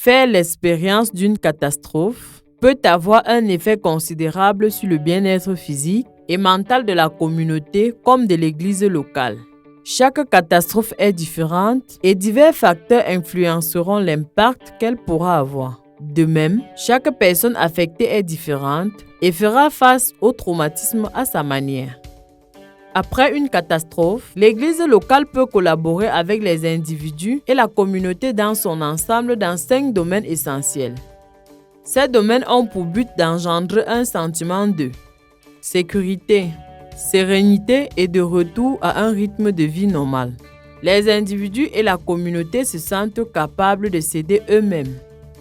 Faire l'expérience d'une catastrophe peut avoir un effet considérable sur le bien-être physique et mental de la communauté comme de l'église locale. Chaque catastrophe est différente et divers facteurs influenceront l'impact qu'elle pourra avoir. De même, chaque personne affectée est différente et fera face au traumatisme à sa manière. Après une catastrophe, l'église locale peut collaborer avec les individus et la communauté dans son ensemble dans 5 domaines essentiels. Ces domaines ont pour but d'engendrer un sentiment de sécurité, sérénité et de retour à un rythme de vie normal. Les individus et la communauté se sentent capables de s'aider eux-mêmes.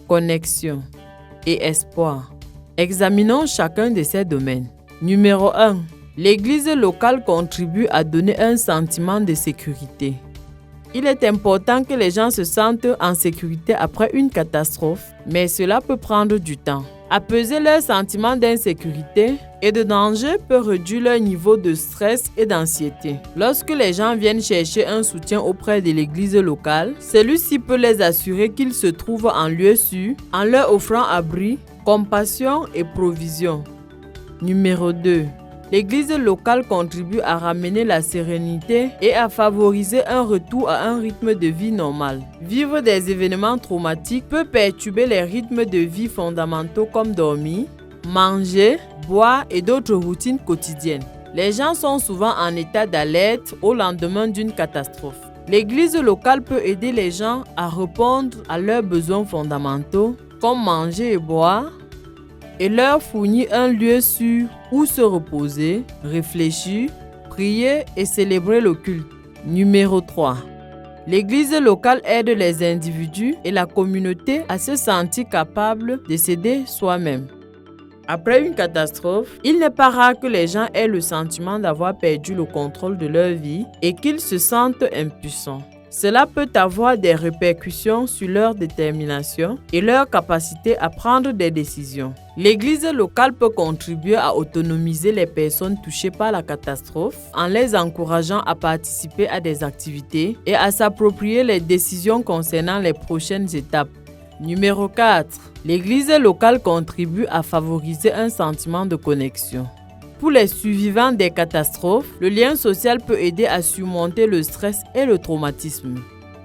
Connexion et espoir. Examinons chacun de ces domaines. Numéro 1. L'église locale contribue à donner un sentiment de sécurité. Il est important que les gens se sentent en sécurité après une catastrophe, mais cela peut prendre du temps. Apaiser leur sentiment d'insécurité et de danger peut réduire leur niveau de stress et d'anxiété. Lorsque les gens viennent chercher un soutien auprès de l'église locale, celui-ci peut les assurer qu'ils se trouvent en lieu sûr, en leur offrant abri, compassion et provision. Numéro 2. L'église locale contribue à ramener la sérénité et à favoriser un retour à un rythme de vie normal. Vivre des événements traumatiques peut perturber les rythmes de vie fondamentaux comme dormir, manger, boire et d'autres routines quotidiennes. Les gens sont souvent en état d'alerte au lendemain d'une catastrophe. L'église locale peut aider les gens à répondre à leurs besoins fondamentaux comme manger et boire, et leur fournir un lieu sûr où se reposer, réfléchir, prier et célébrer le culte. Numéro 3. L'église locale aide les individus et la communauté à se sentir capables de s'aider soi-même. Après une catastrophe, il n'est pas rare que les gens aient le sentiment d'avoir perdu le contrôle de leur vie et qu'ils se sentent impuissants. Cela peut avoir des répercussions sur leur détermination et leur capacité à prendre des décisions. L'église locale peut contribuer à autonomiser les personnes touchées par la catastrophe en les encourageant à participer à des activités et à s'approprier les décisions concernant les prochaines étapes. Numéro 4. L'église locale contribue à favoriser un sentiment de connexion. Pour les survivants des catastrophes, le lien social peut aider à surmonter le stress et le traumatisme.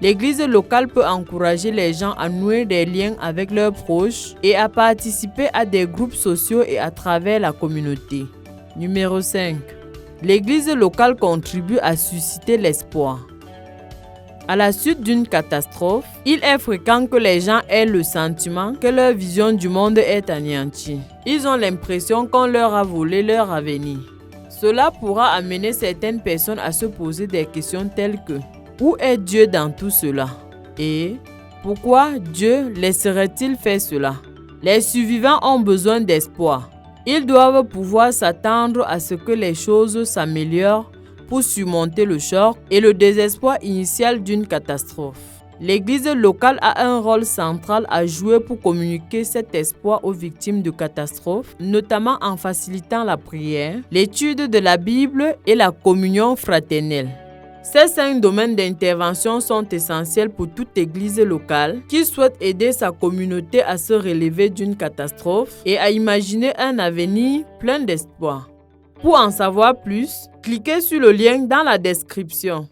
L'église locale peut encourager les gens à nouer des liens avec leurs proches et à participer à des groupes sociaux et à travers la communauté. Numéro 5. L'église locale contribue à susciter l'espoir. À la suite d'une catastrophe, il est fréquent que les gens aient le sentiment que leur vision du monde est anéantie. Ils ont l'impression qu'on leur a volé leur avenir. Cela pourra amener certaines personnes à se poser des questions telles que « Où est Dieu dans tout cela ?» et « Pourquoi Dieu laisserait-il faire cela ?» Les survivants ont besoin d'espoir. Ils doivent pouvoir s'attendre à ce que les choses s'améliorent pour surmonter le choc et le désespoir initial d'une catastrophe. L'église locale a un rôle central à jouer pour communiquer cet espoir aux victimes de catastrophes, notamment en facilitant la prière, l'étude de la Bible et la communion fraternelle. Ces 5 domaines d'intervention sont essentiels pour toute église locale qui souhaite aider sa communauté à se relever d'une catastrophe et à imaginer un avenir plein d'espoir. Pour en savoir plus, cliquez sur le lien dans la description.